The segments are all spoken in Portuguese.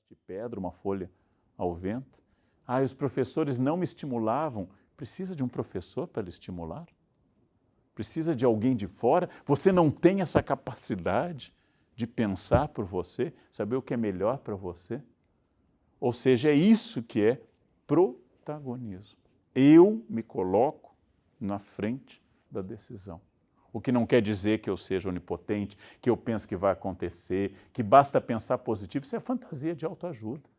pedaço de pedra, uma folha ao vento. Ah, os professores não me estimulavam. Precisa de um professor para lhe estimular? Precisa de alguém de fora? Você não tem essa capacidade de pensar por você, saber o que é melhor para você? Ou seja, é isso que é protagonismo. Eu me coloco na frente da decisão. O que não quer dizer que eu seja onipotente, que eu penso que vai acontecer, que basta pensar positivo. Isso é fantasia de autoajuda.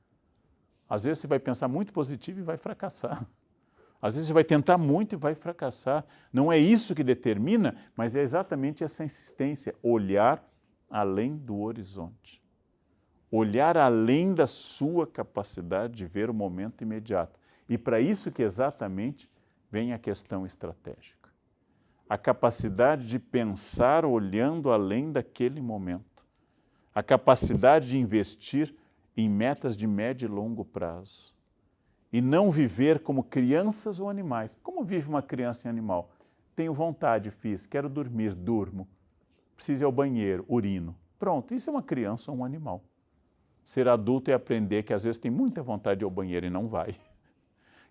Às vezes você vai pensar muito positivo e vai fracassar. Às vezes você vai tentar muito e vai fracassar. Não é isso que determina, mas é exatamente essa insistência, olhar além do horizonte. Olhar além da sua capacidade de ver o momento imediato. E para isso que exatamente vem a questão estratégica. A capacidade de pensar olhando além daquele momento. A capacidade de investir em metas de médio e longo prazo. E não viver como crianças ou animais. Como vive uma criança e animal? Tenho vontade, fiz, quero dormir, durmo. Preciso ir ao banheiro, urino. Pronto, isso é uma criança ou um animal. Ser adulto é aprender que às vezes tem muita vontade de ir ao banheiro e não vai.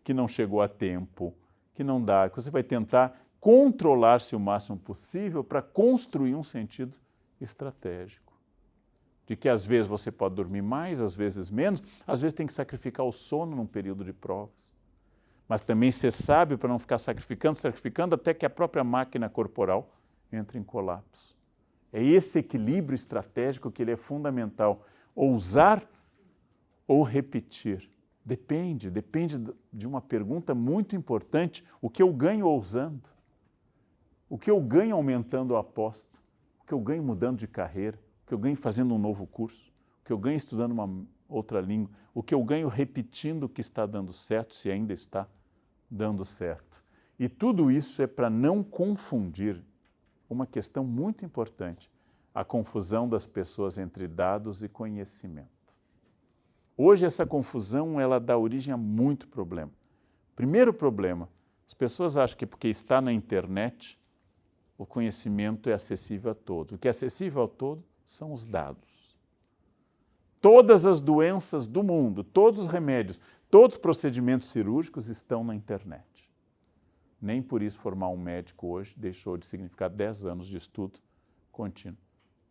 Que não chegou a tempo, que não dá, que você vai tentar controlar-se o máximo possível para construir um sentido estratégico. De que às vezes você pode dormir mais, às vezes menos, às vezes tem que sacrificar o sono num período de provas. Mas também ser sábio para não ficar sacrificando até que a própria máquina corporal entre em colapso. É esse equilíbrio estratégico que ele é fundamental. Ousar ou repetir. Depende de uma pergunta muito importante. O que eu ganho ousando? O que eu ganho aumentando a aposta? O que eu ganho mudando de carreira? O que eu ganho fazendo um novo curso? O que eu ganho estudando uma outra língua? O que eu ganho repetindo o que está dando certo, se ainda está dando certo? E tudo isso é para não confundir uma questão muito importante, a confusão das pessoas entre dados e conhecimento. Hoje essa confusão ela dá origem a muito problema. Primeiro problema, as pessoas acham que porque está na internet o conhecimento é acessível a todos. O que é acessível a todos são os dados. Todas as doenças do mundo, todos os remédios, todos os procedimentos cirúrgicos estão na internet. Nem por isso formar um médico hoje deixou de significar 10 anos de estudo contínuo.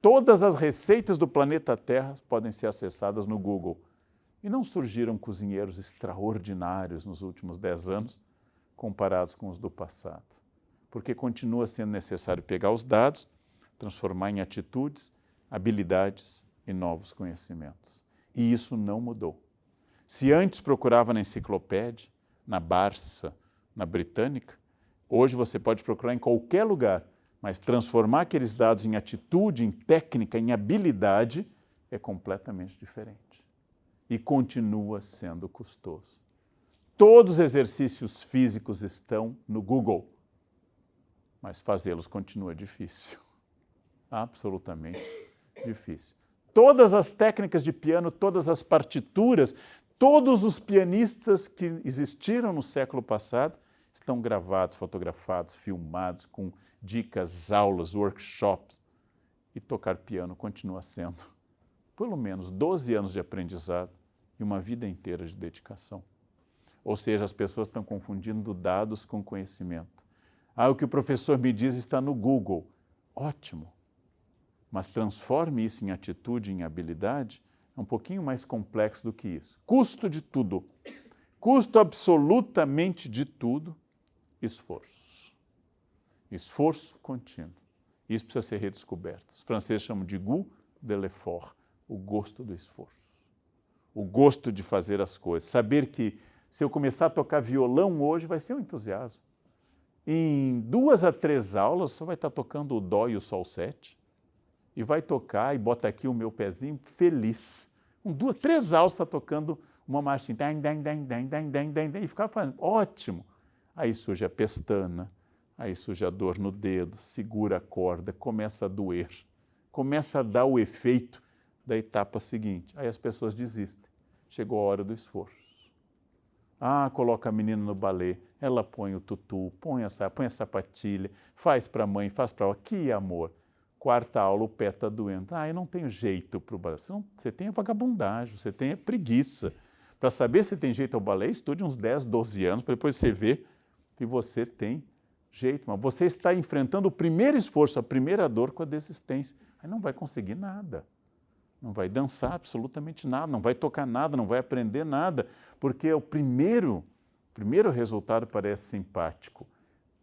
Todas as receitas do planeta Terra podem ser acessadas no Google. E não surgiram cozinheiros extraordinários nos últimos 10 anos comparados com os do passado. Porque continua sendo necessário pegar os dados, transformar em atitudes, habilidades e novos conhecimentos. E isso não mudou. Se antes procurava na enciclopédia, na Barça, na Britânica, hoje você pode procurar em qualquer lugar, mas transformar aqueles dados em atitude, em técnica, em habilidade, é completamente diferente. E continua sendo custoso. Todos os exercícios físicos estão no Google, mas fazê-los continua difícil. Absolutamente difícil. Todas as técnicas de piano, todas as partituras, todos os pianistas que existiram no século passado estão gravados, fotografados, filmados, com dicas, aulas, workshops. E tocar piano continua sendo pelo menos 12 anos de aprendizado e uma vida inteira de dedicação. Ou seja, as pessoas estão confundindo dados com conhecimento. Ah, o que o professor me diz está no Google. Ótimo. Mas transforme isso em atitude, em habilidade, é um pouquinho mais complexo do que isso. Custo de tudo. Custo absolutamente de tudo, esforço. Esforço contínuo. Isso precisa ser redescoberto. Os franceses chamam de goût de l'effort, o gosto do esforço. O gosto de fazer as coisas. Saber que se eu começar a tocar violão hoje, vai ser um entusiasmo. Em 2 a 3 aulas, você vai estar tocando o dó e o sol 7, e vai tocar, e bota aqui o meu pezinho feliz. Com 2, 3 aulas, está tocando uma marchinha, e ficava falando, ótimo. Aí surge a pestana, aí surge a dor no dedo, segura a corda, começa a doer, começa a dar o efeito da etapa seguinte. Aí as pessoas desistem. Chegou a hora do esforço. Ah, coloca a menina no balé, ela põe o tutu, põe a sapatilha, faz para a mãe, faz para ela. Que amor! quarta aula o pé está doendo. Eu não tenho jeito para o balé. Você tem a vagabundagem, você tem a preguiça. Para saber se tem jeito ao balé, estude uns 10, 12 anos, para depois você ver que você tem jeito. Mas você está enfrentando o primeiro esforço, a primeira dor com a desistência. Aí não vai conseguir nada. Não vai dançar absolutamente nada, não vai tocar nada, não vai aprender nada, porque o primeiro resultado parece simpático.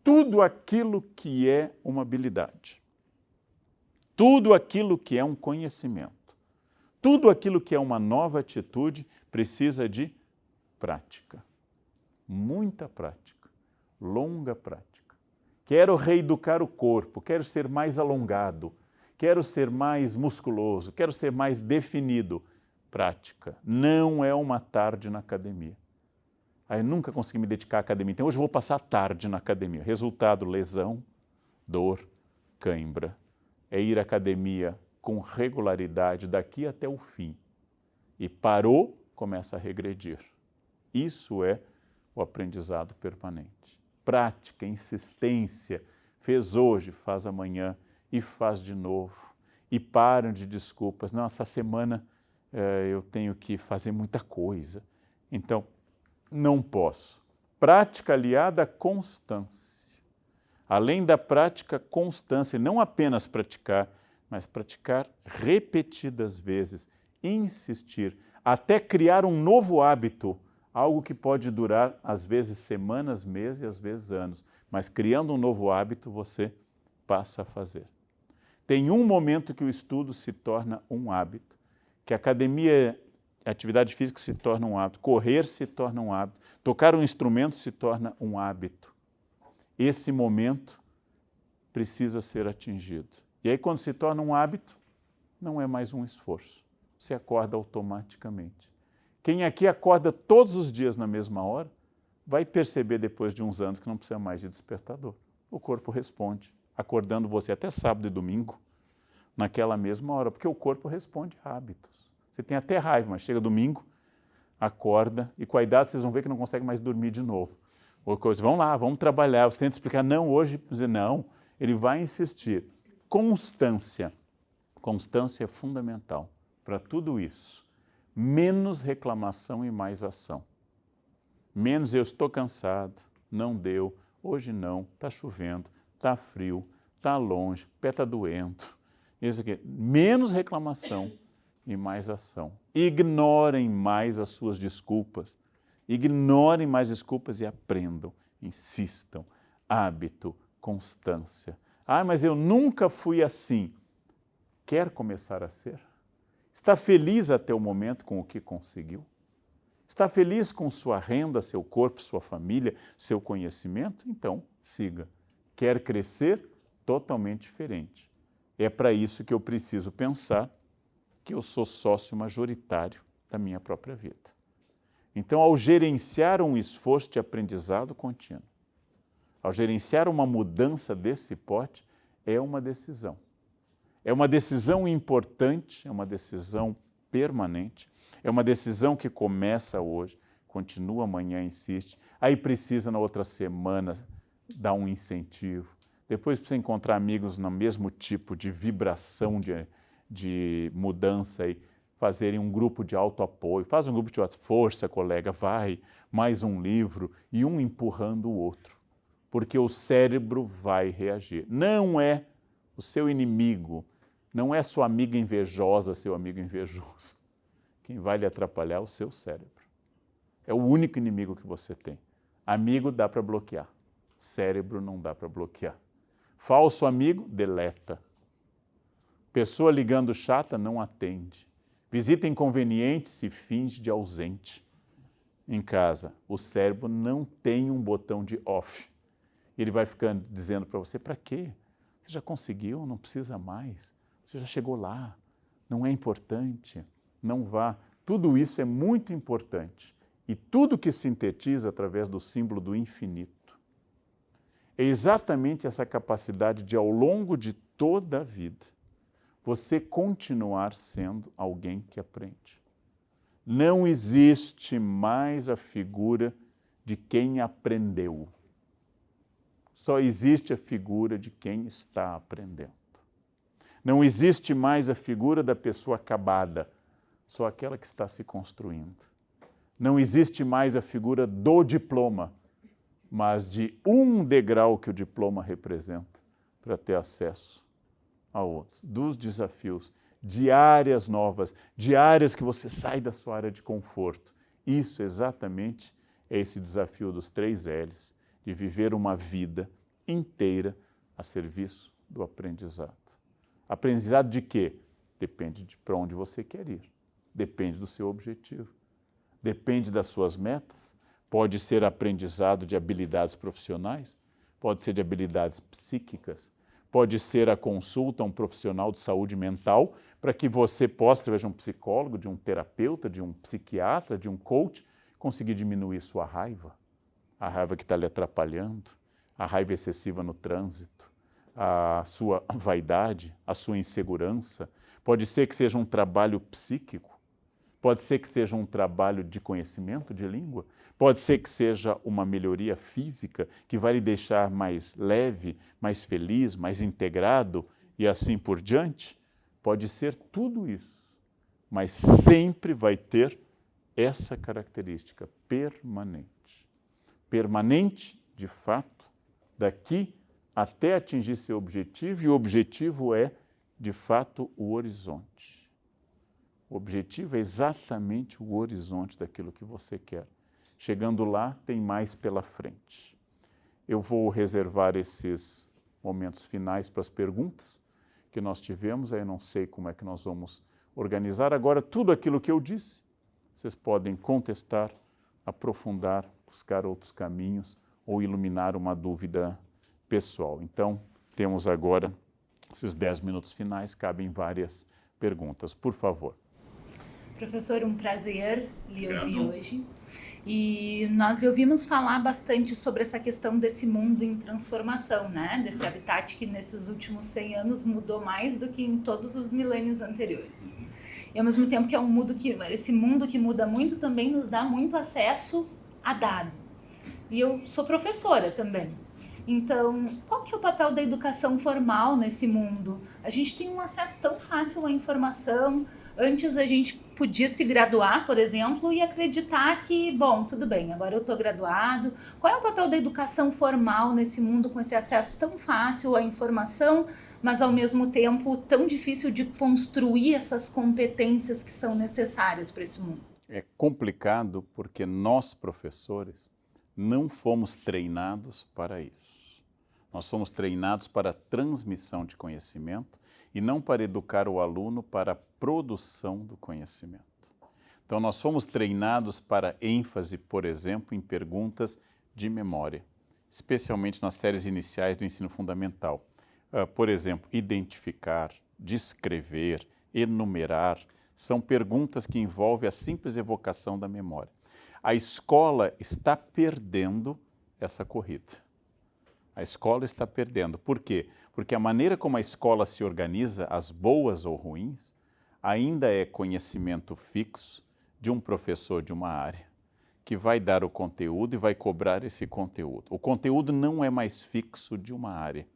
Tudo aquilo que é uma habilidade, tudo aquilo que é um conhecimento, tudo aquilo que é uma nova atitude precisa de prática. Muita prática, longa prática. Quero reeducar o corpo, quero ser mais alongado, quero ser mais musculoso, quero ser mais definido. Prática. Não é uma tarde na academia. Eu nunca consegui me dedicar à academia, então hoje eu vou passar a tarde na academia. Resultado, lesão, dor, cãibra. É ir à academia com regularidade daqui até o fim. E parou, começa a regredir. Isso é o aprendizado permanente. Prática, insistência, fez hoje, faz amanhã e faz de novo. E param de desculpas. Não, essa semana eu tenho que fazer muita coisa. Então, não posso. Prática aliada à constância. Além da prática, constância. Não apenas praticar, mas praticar repetidas vezes. Insistir. Até criar um novo hábito. Algo que pode durar, às vezes, semanas, meses e às vezes anos. Mas criando um novo hábito, você passa a fazer. Tem um momento que o estudo se torna um hábito, que a academia, a atividade física se torna um hábito, correr se torna um hábito, tocar um instrumento se torna um hábito. Esse momento precisa ser atingido. E aí, quando se torna um hábito, não é mais um esforço. Você acorda automaticamente. Quem aqui acorda todos os dias na mesma hora, vai perceber depois de uns anos que não precisa mais de despertador. O corpo responde, acordando você até sábado e domingo, naquela mesma hora, porque o corpo responde a hábitos. Você tem até raiva, mas chega domingo, acorda, e com a idade vocês vão ver que não consegue mais dormir de novo. Ou coisa, vão lá, vamos trabalhar, você tenta explicar, não, hoje, dizer não, ele vai insistir. Constância. Constância é fundamental para tudo isso. Menos reclamação e mais ação. Menos eu estou cansado, não deu, hoje não, está chovendo, está frio, está longe, o pé está doendo. Isso aqui. Menos reclamação e mais ação. Ignorem mais as suas desculpas. Ignorem mais desculpas e aprendam, insistam. Hábito, constância. Mas eu nunca fui assim. Quer começar a ser? Está feliz até o momento com o que conseguiu? Está feliz com sua renda, seu corpo, sua família, seu conhecimento? Então, siga. Quer crescer? Totalmente diferente. É para isso que eu preciso pensar que eu sou sócio majoritário da minha própria vida. Então, ao gerenciar um esforço de aprendizado contínuo, ao gerenciar uma mudança desse porte, é uma decisão. É uma decisão importante, é uma decisão permanente, é uma decisão que começa hoje, continua amanhã, insiste, aí precisa na outra semana dar um incentivo, depois precisa encontrar amigos no mesmo tipo de vibração de mudança e fazerem um grupo de autoapoio, faz um grupo de força, colega, vai, mais um livro e um empurrando o outro, porque o cérebro vai reagir. Não é o seu inimigo, não é sua amiga invejosa, seu amigo invejoso. Quem vai lhe atrapalhar é o seu cérebro. É o único inimigo que você tem. Amigo dá para bloquear, cérebro não dá para bloquear. Falso amigo, deleta. Pessoa ligando chata, não atende. Visita inconveniente, se finge de ausente. Em casa, o cérebro não tem um botão de off. Ele vai ficando dizendo para você, para quê? Você já conseguiu, não precisa mais. Você já chegou lá, não é importante, não vá. Tudo isso é muito importante. E tudo que sintetiza através do símbolo do infinito. É exatamente essa capacidade de, ao longo de toda a vida, você continuar sendo alguém que aprende. Não existe mais a figura de quem aprendeu. Só existe a figura de quem está aprendendo. Não existe mais a figura da pessoa acabada, só aquela que está se construindo. Não existe mais a figura do diploma, mas de um degrau que o diploma representa para ter acesso a outros. Dos desafios, de áreas novas, de áreas que você sai da sua área de conforto. Isso exatamente é esse desafio dos 3 L's, de viver uma vida inteira a serviço do aprendizado. Aprendizado de quê? Depende de para onde você quer ir. Depende do seu objetivo. Depende das suas metas. Pode ser aprendizado de habilidades profissionais, pode ser de habilidades psíquicas, pode ser a consulta a um profissional de saúde mental para que você possa, através de um psicólogo, de um terapeuta, de um psiquiatra, de um coach, conseguir diminuir sua raiva, a raiva que está lhe atrapalhando, a raiva excessiva no trânsito, a sua vaidade, a sua insegurança. Pode ser que seja um trabalho psíquico, pode ser que seja um trabalho de conhecimento de língua, pode ser que seja uma melhoria física que vai lhe deixar mais leve, mais feliz, mais integrado e assim por diante. Pode ser tudo isso, mas sempre vai ter essa característica permanente. Permanente, de fato, daqui até atingir seu objetivo, e o objetivo é, de fato, o horizonte. O objetivo é exatamente o horizonte daquilo que você quer. Chegando lá, tem mais pela frente. Eu vou reservar esses momentos finais para as perguntas que nós tivemos, aí eu não sei como é que nós vamos organizar. Agora, tudo aquilo que eu disse, vocês podem contestar, aprofundar, buscar outros caminhos ou iluminar uma dúvida pessoal. Então, temos agora esses 10 minutos finais, cabem várias perguntas. Por favor. Professor, um prazer lhe ouvir hoje. E nós lhe ouvimos falar bastante sobre essa questão desse mundo em transformação, né? Desse habitat que nesses últimos 100 anos mudou mais do que em todos os milênios anteriores. E ao mesmo tempo que é um mundo que, esse mundo que muda muito também nos dá muito acesso a dado. E eu sou professora também. Então, qual que é o papel da educação formal nesse mundo? A gente tem um acesso tão fácil à informação. Antes a gente podia se graduar, por exemplo, e acreditar que, bom, tudo bem, agora eu estou graduado. Qual é o papel da educação formal nesse mundo com esse acesso tão fácil à informação, mas ao mesmo tempo tão difícil de construir essas competências que são necessárias para esse mundo? É complicado porque nós, professores, não fomos treinados para isso. Nós somos treinados para a transmissão de conhecimento e não para educar o aluno para a produção do conhecimento. Então, nós fomos treinados para ênfase, por exemplo, em perguntas de memória, especialmente nas séries iniciais do ensino fundamental. Por exemplo, identificar, descrever, enumerar, são perguntas que envolvem a simples evocação da memória. A escola está perdendo essa corrida. A escola está perdendo. Por quê? Porque a maneira como a escola se organiza, as boas ou ruins, ainda é conhecimento fixo de um professor de uma área, que vai dar o conteúdo e vai cobrar esse conteúdo. O conteúdo não é mais fixo de uma área.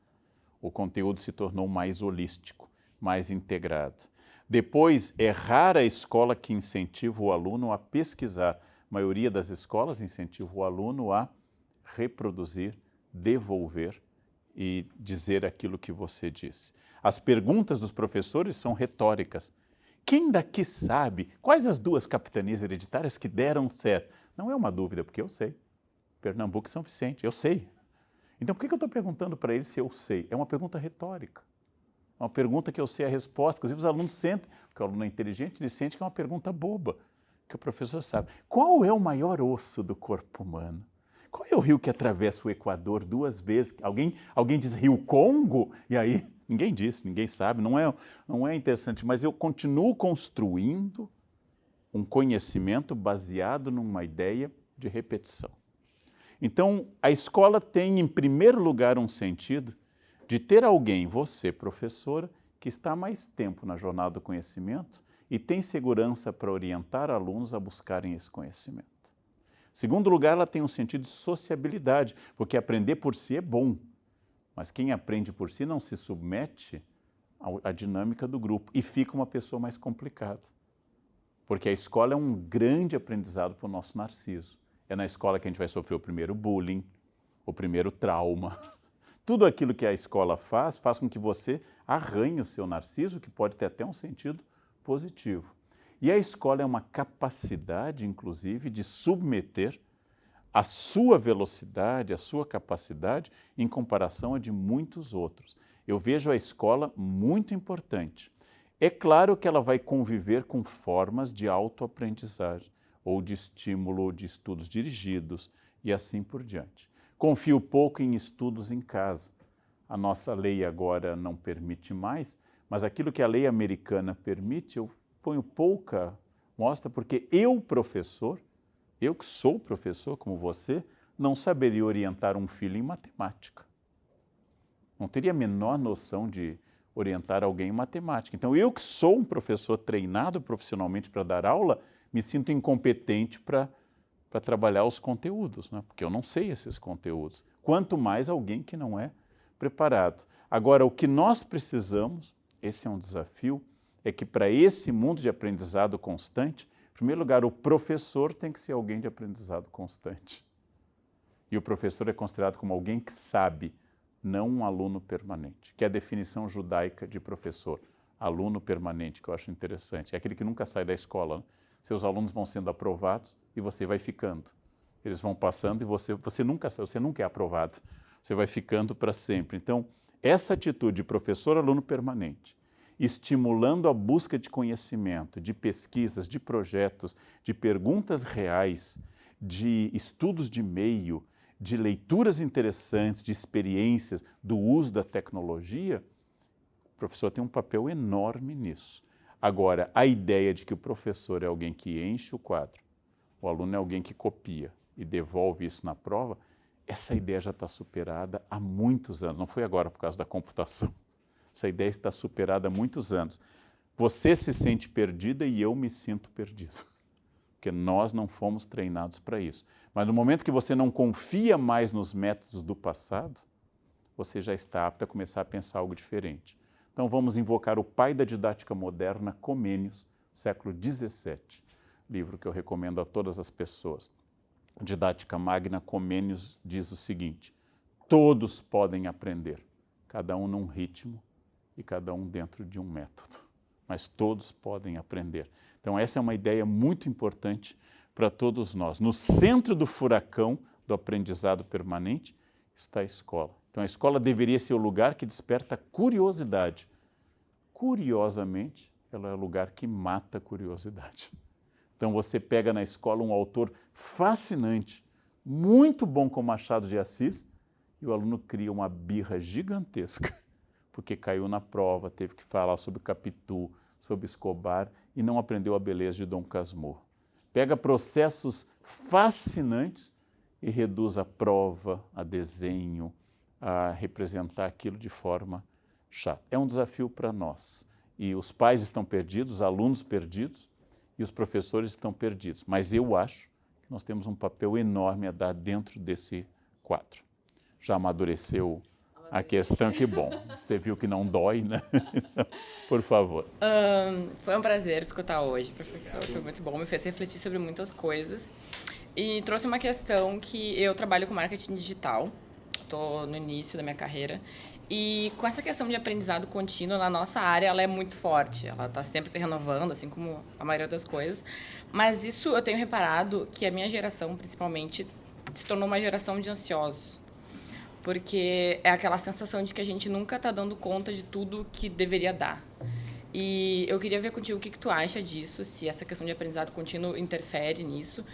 O conteúdo se tornou mais holístico, mais integrado. Depois, é rara a escola que incentiva o aluno a pesquisar. A maioria das escolas incentiva o aluno a reproduzir, devolver e dizer aquilo que você disse. As perguntas dos professores são retóricas. Quem daqui sabe quais as 2 capitanias hereditárias que deram certo? Não é uma dúvida, porque eu sei. Pernambuco e São Vicente, eu sei. Então, por que eu estou perguntando para eles se eu sei? É uma pergunta retórica. É uma pergunta que eu sei a resposta. Inclusive, os alunos sentem, porque o aluno é inteligente, ele sente que é uma pergunta boba, que o professor sabe. Qual é o maior osso do corpo humano? Qual é o rio que atravessa o Equador 2 vezes? Alguém diz Rio Congo? E aí, ninguém disse, ninguém sabe, não é interessante, mas eu continuo construindo um conhecimento baseado numa ideia de repetição. Então, a escola tem, em primeiro lugar, um sentido de ter alguém, você, professora, que está mais tempo na jornada do conhecimento e tem segurança para orientar alunos a buscarem esse conhecimento. Segundo lugar, ela tem um sentido de sociabilidade, porque aprender por si é bom, mas quem aprende por si não se submete a dinâmica do grupo e fica uma pessoa mais complicada. Porque a escola é um grande aprendizado para o nosso narciso. É na escola que a gente vai sofrer o primeiro bullying, o primeiro trauma. Tudo aquilo que a escola faz com que você arranhe o seu narciso, que pode ter até um sentido positivo. E a escola é uma capacidade, inclusive, de submeter a sua velocidade, a sua capacidade, em comparação a de muitos outros. Eu vejo a escola muito importante. É claro que ela vai conviver com formas de autoaprendizagem ou de estímulo de estudos dirigidos e assim por diante. Confio pouco em estudos em casa. A nossa lei agora não permite mais, mas aquilo que a lei americana permite, eu ponho pouca mostra, porque eu, professor, eu que sou professor como você, não saberia orientar um filho em matemática. Não teria a menor noção de orientar alguém em matemática. Então, eu que sou um professor treinado profissionalmente para dar aula, me sinto incompetente para trabalhar os conteúdos, né? Porque eu não sei esses conteúdos. Quanto mais alguém que não é preparado. Agora, o que nós precisamos, esse é um desafio, é que para esse mundo de aprendizado constante, em primeiro lugar, o professor tem que ser alguém de aprendizado constante. E o professor é considerado como alguém que sabe, não um aluno permanente, que é a definição judaica de professor. Aluno permanente, que eu acho interessante. É aquele que nunca sai da escola, né? Seus alunos vão sendo aprovados e você vai ficando. Eles vão passando e você nunca sai, você nunca é aprovado. Você vai ficando para sempre. Então, essa atitude de professor-aluno permanente, estimulando a busca de conhecimento, de pesquisas, de projetos, de perguntas reais, de estudos de meio, de leituras interessantes, de experiências, do uso da tecnologia, o professor tem um papel enorme nisso. Agora, a ideia de que o professor é alguém que enche o quadro, o aluno é alguém que copia e devolve isso na prova, essa ideia já está superada há muitos anos, não foi agora por causa da computação. Essa ideia está superada há muitos anos. Você se sente perdida e eu me sinto perdido, porque nós não fomos treinados para isso. Mas no momento que você não confia mais nos métodos do passado, você já está apto a começar a pensar algo diferente. Então vamos invocar o pai da didática moderna, Comênios, século XVII, livro que eu recomendo a todas as pessoas. Didática Magna, Comênios diz o seguinte: todos podem aprender, cada um num ritmo e cada um dentro de um método, mas todos podem aprender. Então essa é uma ideia muito importante para todos nós. No centro do furacão do aprendizado permanente está a escola. Então a escola deveria ser o lugar que desperta curiosidade. Curiosamente, ela é o lugar que mata a curiosidade. Então você pega na escola um autor fascinante, muito bom como Machado de Assis, e o aluno cria uma birra gigantesca, porque caiu na prova, teve que falar sobre Capitu, sobre Escobar, e não aprendeu a beleza de Dom Casmurro. Pega processos fascinantes e reduz a prova, a desenho, a representar aquilo de forma chata. É um desafio para nós. E os pais estão perdidos, os alunos perdidos, e os professores estão perdidos. Mas eu acho que nós temos um papel enorme a dar dentro desse quadro. Já amadureceu a questão, que bom. Você viu que não dói, né? Por favor. Foi um prazer escutar hoje, professor. Foi muito bom, me fez refletir sobre muitas coisas. E trouxe uma questão que eu trabalho com marketing digital. Estou no início da minha carreira. E com essa questão de aprendizado contínuo, na nossa área, ela é muito forte. Ela está sempre se renovando, assim como a maioria das coisas. Mas isso eu tenho reparado que a minha geração, principalmente, se tornou uma geração de ansiosos. Porque é aquela sensação de que a gente nunca está dando conta de tudo que deveria dar. E eu queria ver contigo o que tu acha disso, se essa questão de aprendizado contínuo interfere nisso.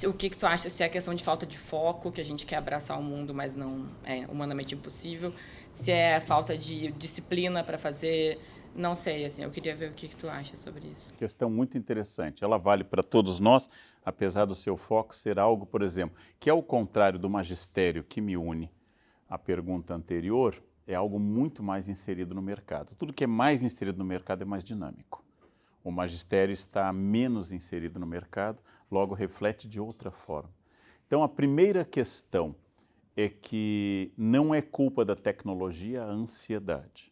O que tu acha, se é a questão de falta de foco, que a gente quer abraçar o mundo, mas não é humanamente impossível. Se é falta de disciplina para fazer, não sei, assim, eu queria ver o que tu acha sobre isso. Questão muito interessante. Ela vale para todos nós, apesar do seu foco ser algo, por exemplo, que é o contrário do magistério que me une à pergunta anterior, é algo muito mais inserido no mercado. Tudo que é mais inserido no mercado é mais dinâmico. O magistério está menos inserido no mercado, logo reflete de outra forma. Então, a primeira questão é que não é culpa da tecnologia a ansiedade.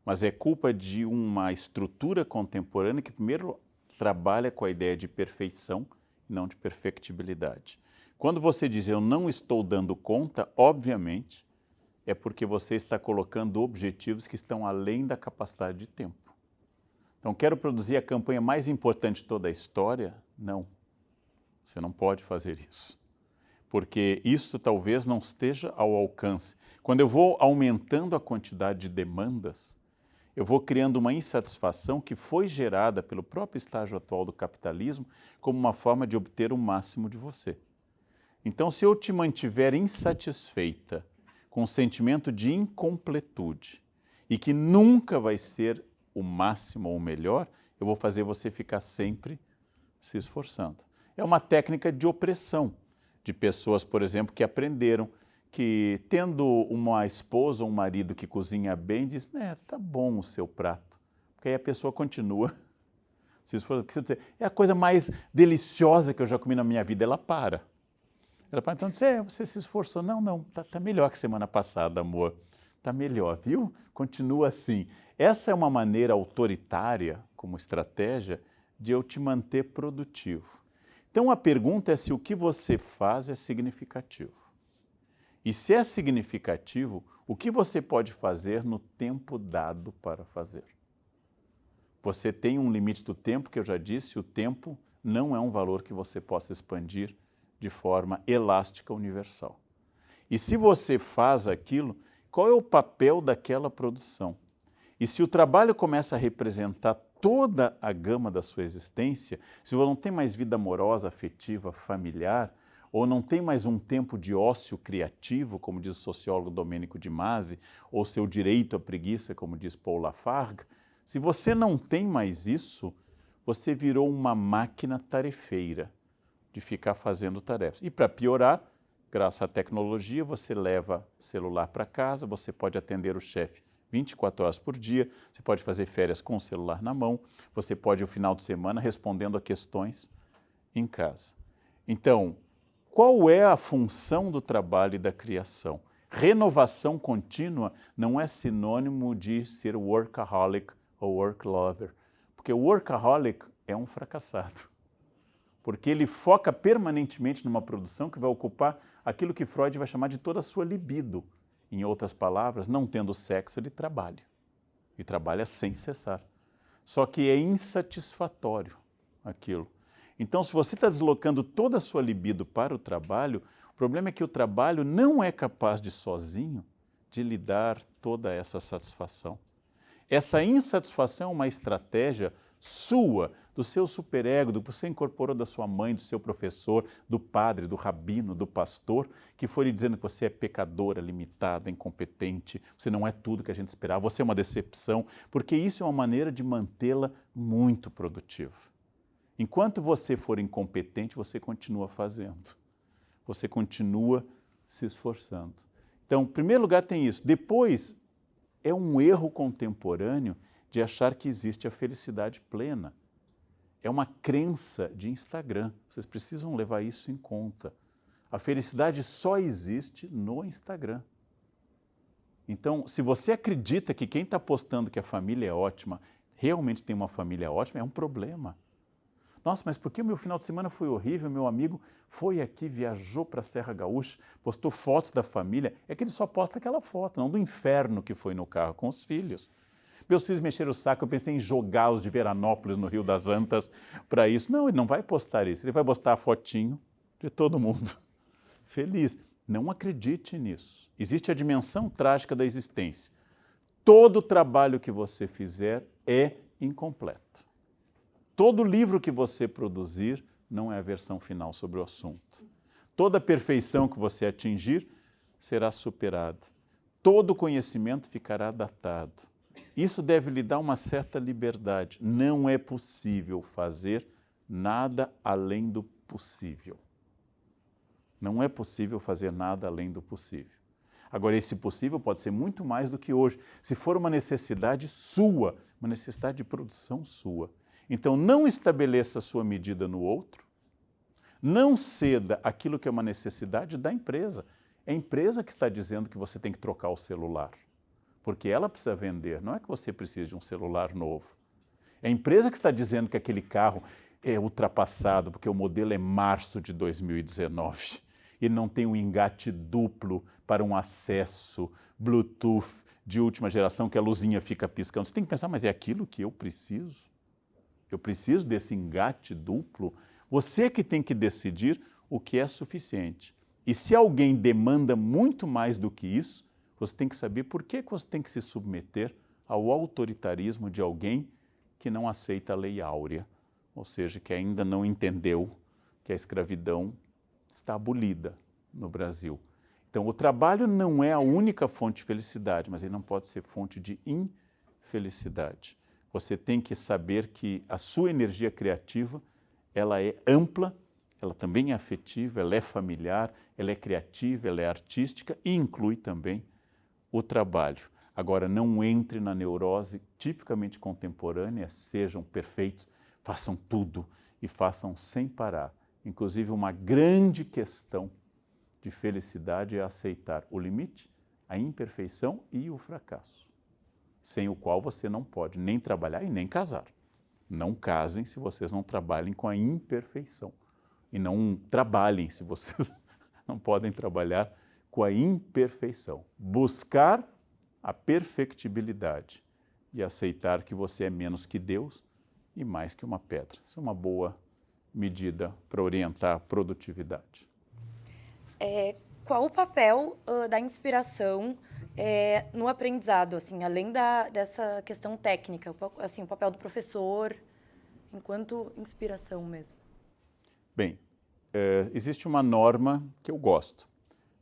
mas é culpa de uma estrutura contemporânea que primeiro trabalha com a ideia de perfeição e não de perfectibilidade. Quando você diz eu não estou dando conta, obviamente, é porque você está colocando objetivos que estão além da capacidade de tempo. Então, quero produzir a campanha mais importante de toda a história? Não. Você não pode fazer isso. Porque isso talvez não esteja ao alcance. Quando eu vou aumentando a quantidade de demandas, eu vou criando uma insatisfação que foi gerada pelo próprio estágio atual do capitalismo como uma forma de obter o máximo de você. Então, se eu te mantiver insatisfeita com um sentimento de incompletude e que nunca vai ser o máximo ou o melhor, eu vou fazer você ficar sempre se esforçando. É uma técnica de opressão de pessoas, por exemplo, que aprenderam que tendo uma esposa ou um marido que cozinha bem, diz, tá bom o seu prato. Porque aí a pessoa continua se esforçando. É a coisa mais deliciosa que eu já comi na minha vida, ela para. Ela fala, então, você se esforçou. Não, tá melhor que semana passada, amor. Tá melhor, viu? Continua assim. Essa é uma maneira autoritária, como estratégia, de eu te manter produtivo. Então, a pergunta é se o que você faz é significativo. E se é significativo, o que você pode fazer no tempo dado para fazer? Você tem um limite do tempo, que eu já disse, o tempo não é um valor que você possa expandir de forma elástica universal. E se você faz aquilo, qual é o papel daquela produção? E se o trabalho começa a representar toda a gama da sua existência, se você não tem mais vida amorosa, afetiva, familiar, ou não tem mais um tempo de ócio criativo, como diz o sociólogo Domênico de Masi, ou seu direito à preguiça, como diz Paul Lafargue, se você não tem mais isso, você virou uma máquina tarefeira de ficar fazendo tarefas. E para piorar, graças à tecnologia, você leva celular para casa, você pode atender o chefe 24 horas por dia, você pode fazer férias com o celular na mão, você pode, o final de semana, respondendo a questões em casa. Então, qual é a função do trabalho e da criação? Renovação contínua não é sinônimo de ser workaholic ou work lover, porque o workaholic é um fracassado, porque ele foca permanentemente numa produção que vai ocupar aquilo que Freud vai chamar de toda a sua libido. Em outras palavras, não tendo sexo, ele trabalha. E trabalha sem cessar. Só que é insatisfatório aquilo. Então, se você está deslocando toda a sua libido para o trabalho, o problema é que o trabalho não é capaz de, sozinho, de lhe dar toda essa satisfação. Essa insatisfação é uma estratégia sua, do seu superego, do que você incorporou da sua mãe, do seu professor, do padre, do rabino, do pastor, que foi lhe dizendo que você é pecadora, limitada, incompetente, você não é tudo que a gente esperava, você é uma decepção, porque isso é uma maneira de mantê-la muito produtiva. Enquanto você for incompetente, você continua fazendo, você continua se esforçando. Então, em primeiro lugar tem isso. Depois, é um erro contemporâneo de achar que existe a felicidade plena. É uma crença de Instagram. Vocês precisam levar isso em conta. A felicidade só existe no Instagram. Então, se você acredita que quem está postando que a família é ótima, realmente tem uma família ótima, é um problema. Nossa, mas por que o meu final de semana foi horrível? Meu amigo foi aqui, viajou para a Serra Gaúcha, postou fotos da família. É que ele só posta aquela foto, não do inferno que foi no carro com os filhos. Meus filhos mexeram o saco, eu pensei em jogá-los de Veranópolis, no Rio das Antas, para isso. Não, ele não vai postar isso, ele vai postar a fotinho de todo mundo feliz. Não acredite nisso. Existe a dimensão trágica da existência. Todo trabalho que você fizer é incompleto. Todo livro que você produzir não é a versão final sobre o assunto. Toda perfeição que você atingir será superada. Todo conhecimento ficará datado. Isso deve lhe dar uma certa liberdade. Não é possível fazer nada além do possível. Não é possível fazer nada além do possível. Agora, esse possível pode ser muito mais do que hoje. Se for uma necessidade sua, uma necessidade de produção sua. Então, não estabeleça a sua medida no outro, não ceda aquilo que é uma necessidade da empresa. É a empresa que está dizendo que você tem que trocar o celular. porque ela precisa vender, não é que você precisa de um celular novo. É a empresa que está dizendo que aquele carro é ultrapassado, porque o modelo é março de 2019. Ele não tem um engate duplo para um acesso Bluetooth de última geração, que a luzinha fica piscando. Você tem que pensar, mas é aquilo que eu preciso? Eu preciso desse engate duplo? Você que tem que decidir o que é suficiente. E se alguém demanda muito mais do que isso, você tem que saber por que você tem que se submeter ao autoritarismo de alguém que não aceita a lei áurea, ou seja, que ainda não entendeu que a escravidão está abolida no Brasil. Então, o trabalho não é a única fonte de felicidade, mas ele não pode ser fonte de infelicidade. Você tem que saber que a sua energia criativa, ela é ampla, ela também é afetiva, ela é familiar, ela é criativa, ela é artística e inclui também o trabalho. Agora, não entre na neurose tipicamente contemporânea, sejam perfeitos, façam tudo e façam sem parar. Inclusive, uma grande questão de felicidade é aceitar o limite, a imperfeição e o fracasso, sem o qual você não pode nem trabalhar e nem casar. Não casem se vocês não trabalhem com a imperfeição. E não trabalhem se vocês não podem trabalhar com a imperfeição. Buscar a perfectibilidade e aceitar que você é menos que Deus e mais que uma pedra. Isso é uma boa medida para orientar a produtividade. Qual o papel da inspiração no aprendizado, assim, além dessa questão técnica, assim, o papel do professor enquanto inspiração mesmo? Bem, existe uma norma que eu gosto.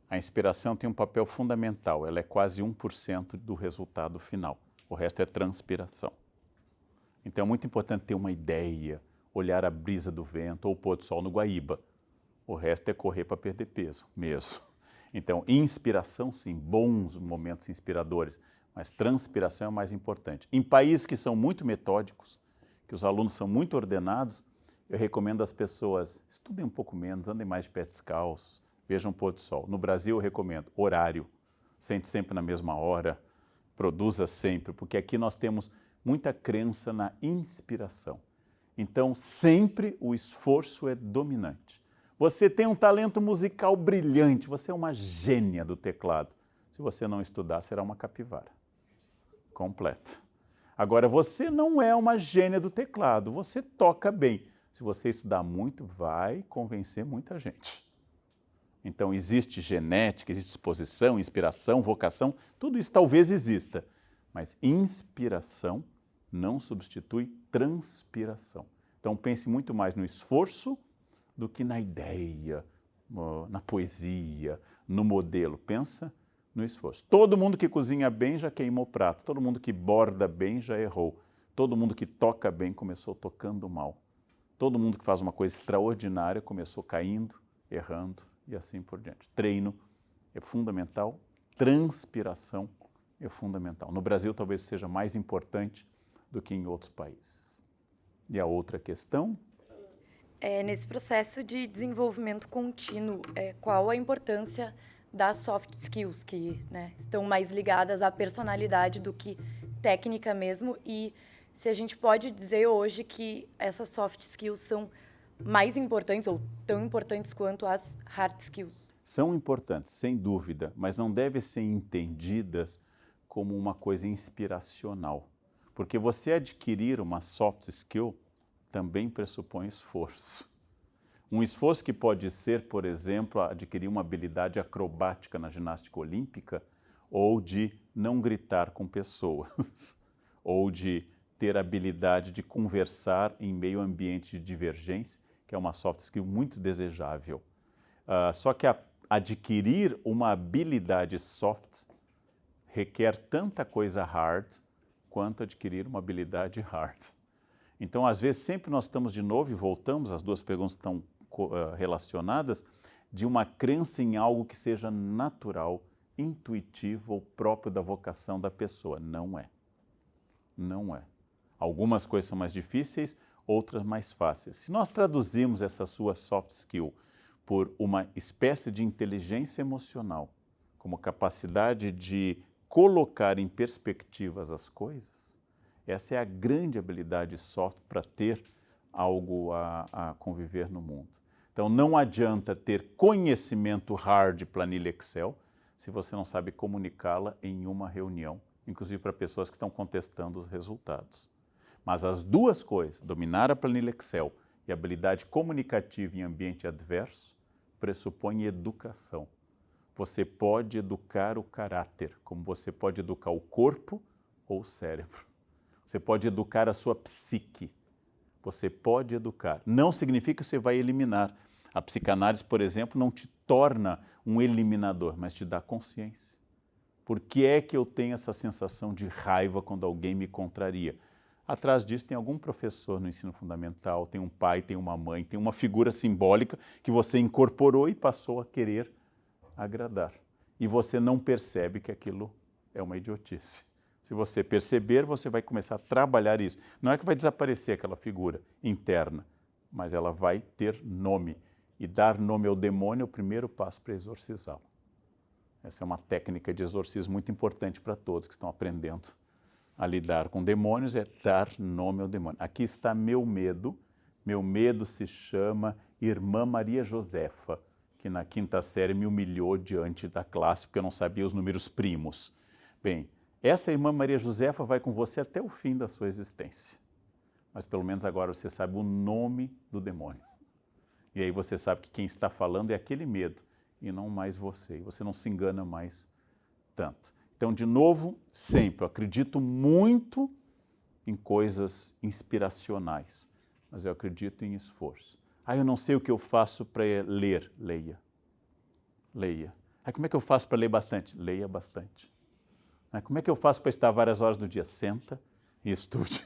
A inspiração tem um papel fundamental, ela é quase 1% do resultado final. O resto é transpiração. Então é muito importante ter uma ideia, olhar a brisa do vento ou o pôr do sol no Guaíba. O resto é correr para perder peso mesmo. Então, inspiração sim, bons momentos inspiradores, mas transpiração é o mais importante. Em países que são muito metódicos, que os alunos são muito ordenados, eu recomendo às pessoas, estudem um pouco menos, andem mais de pés descalços, vejam o pôr do sol. No Brasil eu recomendo horário, sente sempre na mesma hora, produza sempre, porque aqui nós temos muita crença na inspiração. Então, sempre o esforço é dominante. Você tem um talento musical brilhante, você é uma gênia do teclado. Se você não estudar, será uma capivara completa. Agora, você não é uma gênia do teclado, você toca bem. Se você estudar muito, vai convencer muita gente. Então, existe genética, existe disposição, inspiração, vocação, tudo isso talvez exista. Mas inspiração não substitui transpiração. Então, pense muito mais no esforço do que na ideia, na poesia, no modelo. Pensa no esforço. Todo mundo que cozinha bem já queimou prato, todo mundo que borda bem já errou, todo mundo que toca bem começou tocando mal, todo mundo que faz uma coisa extraordinária começou caindo, errando e assim por diante. Treino é fundamental, transpiração é fundamental. No Brasil talvez seja mais importante do que em outros países. E a outra questão? Nesse processo de desenvolvimento contínuo, qual a importância das soft skills, que, né, estão mais ligadas à personalidade do que técnica mesmo, e se a gente pode dizer hoje que essas soft skills são mais importantes ou tão importantes quanto as hard skills? São importantes, sem dúvida, mas não devem ser entendidas como uma coisa inspiracional. Porque você adquirir uma soft skill também pressupõe esforço. Um esforço que pode ser, por exemplo, adquirir uma habilidade acrobática na ginástica olímpica, ou de não gritar com pessoas, ou de ter a habilidade de conversar em meio ambiente de divergência, que é uma soft skill muito desejável. Só que adquirir uma habilidade soft requer tanta coisa hard quanto adquirir uma habilidade hard. Então, às vezes, sempre nós estamos de novo, e voltamos, as duas perguntas estão relacionadas, de uma crença em algo que seja natural, intuitivo ou próprio da vocação da pessoa. Não é. Não é. Algumas coisas são mais difíceis, outras mais fáceis. Se nós traduzirmos essa sua soft skill por uma espécie de inteligência emocional, como capacidade de colocar em perspectivas as coisas, essa é a grande habilidade soft para ter algo a conviver no mundo. Então, não adianta ter conhecimento hard de planilha Excel se você não sabe comunicá-la em uma reunião, inclusive para pessoas que estão contestando os resultados. Mas as duas coisas, dominar a planilha Excel e habilidade comunicativa em ambiente adverso, pressupõe educação. Você pode educar o caráter, como você pode educar o corpo ou o cérebro. Você pode educar a sua psique. Você pode educar. Não significa que você vai eliminar. A psicanálise, por exemplo, não te torna um eliminador, mas te dá consciência. Por que é que eu tenho essa sensação de raiva quando alguém me contraria? Atrás disso tem algum professor no ensino fundamental, tem um pai, tem uma mãe, tem uma figura simbólica que você incorporou e passou a querer agradar. E você não percebe que aquilo é uma idiotice. Se você perceber, você vai começar a trabalhar isso. Não é que vai desaparecer aquela figura interna, mas ela vai ter nome. E dar nome ao demônio é o primeiro passo para exorcizá-lo. Essa é uma técnica de exorcismo muito importante para todos que estão aprendendo a lidar com demônios, é dar nome ao demônio. Aqui está meu medo se chama Irmã Maria Josefa, que na quinta série me humilhou diante da classe porque eu não sabia os números primos. Bem, essa Irmã Maria Josefa vai com você até o fim da sua existência. Mas pelo menos agora você sabe o nome do demônio. E aí você sabe que quem está falando é aquele medo e não mais você. E você não se engana mais tanto. Então, de novo, sempre, eu acredito muito em coisas inspiracionais, mas eu acredito em esforço. Eu não sei o que eu faço para ler. Leia. Leia. Como é que eu faço para ler bastante? Leia bastante. Como é que eu faço para estar várias horas do dia? Senta e estude.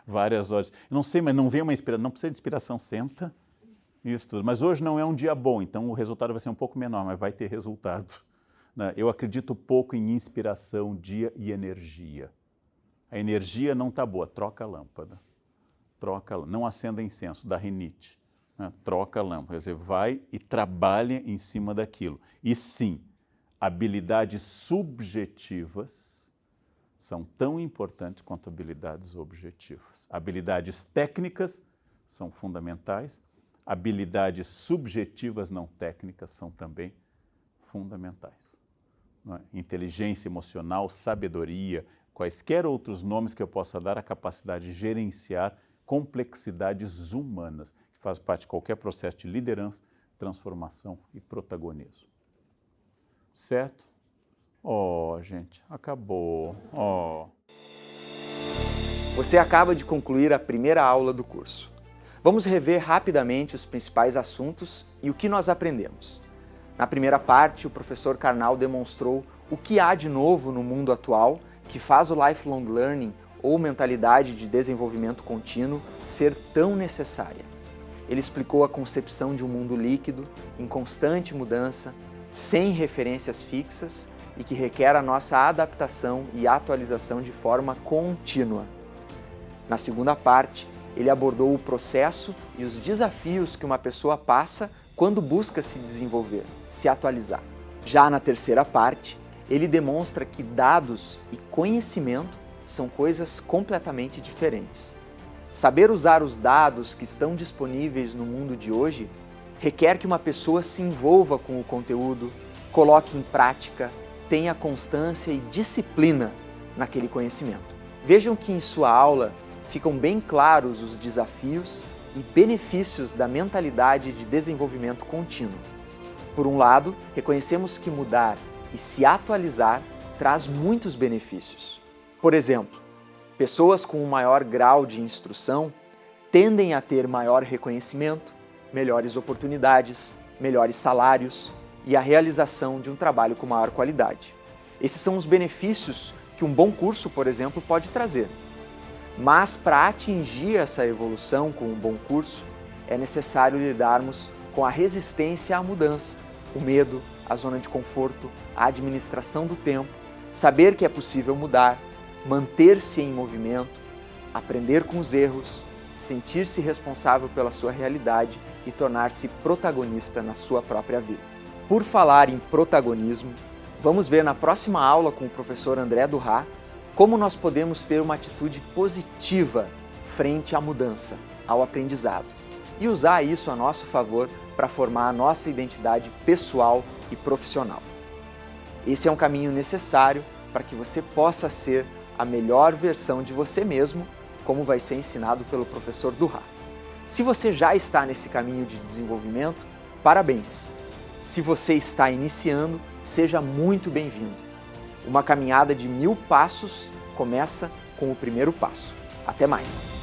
Várias horas. Eu não sei, mas não vem uma inspiração, não precisa de inspiração, senta e estuda. Mas hoje não é um dia bom, então o resultado vai ser um pouco menor, mas vai ter resultado. Eu acredito pouco em inspiração, dia e energia. A energia não está boa, troca a lâmpada. Não acenda incenso, dá rinite. Troca a lâmpada, quer dizer, vai e trabalha em cima daquilo. E sim, habilidades subjetivas são tão importantes quanto habilidades objetivas. Habilidades técnicas são fundamentais, habilidades subjetivas não técnicas são também fundamentais. Inteligência emocional, sabedoria, quaisquer outros nomes que eu possa dar à capacidade de gerenciar complexidades humanas, que faz parte de qualquer processo de liderança, transformação e protagonismo. Certo? Gente, acabou. Você acaba de concluir a primeira aula do curso. Vamos rever rapidamente os principais assuntos e o que nós aprendemos. Na primeira parte, o professor Karnal demonstrou o que há de novo no mundo atual que faz o lifelong learning ou mentalidade de desenvolvimento contínuo ser tão necessária. Ele explicou a concepção de um mundo líquido, em constante mudança, sem referências fixas e que requer a nossa adaptação e atualização de forma contínua. Na segunda parte, ele abordou o processo e os desafios que uma pessoa passa quando busca se desenvolver, se atualizar. Já na terceira parte, ele demonstra que dados e conhecimento são coisas completamente diferentes. Saber usar os dados que estão disponíveis no mundo de hoje requer que uma pessoa se envolva com o conteúdo, coloque em prática, tenha constância e disciplina naquele conhecimento. Vejam que em sua aula ficam bem claros os desafios e benefícios da mentalidade de desenvolvimento contínuo. Por um lado, reconhecemos que mudar e se atualizar traz muitos benefícios. Por exemplo, pessoas com um maior grau de instrução tendem a ter maior reconhecimento, melhores oportunidades, melhores salários e a realização de um trabalho com maior qualidade. Esses são os benefícios que um bom curso, por exemplo, pode trazer. Mas para atingir essa evolução com um bom curso, é necessário lidarmos com a resistência à mudança, o medo, a zona de conforto, a administração do tempo, saber que é possível mudar, manter-se em movimento, aprender com os erros, sentir-se responsável pela sua realidade e tornar-se protagonista na sua própria vida. Por falar em protagonismo, Vamos ver na próxima aula com o professor André Durra como nós podemos ter uma atitude positiva frente à mudança, ao aprendizado, e usar isso a nosso favor para formar a nossa identidade pessoal e profissional. Esse é um caminho necessário para que você possa ser a melhor versão de você mesmo, como vai ser ensinado pelo professor Durra. Se você já está nesse caminho de desenvolvimento, parabéns! Se você está iniciando, seja muito bem-vindo. Uma caminhada de 1000 passos começa com o primeiro passo. Até mais!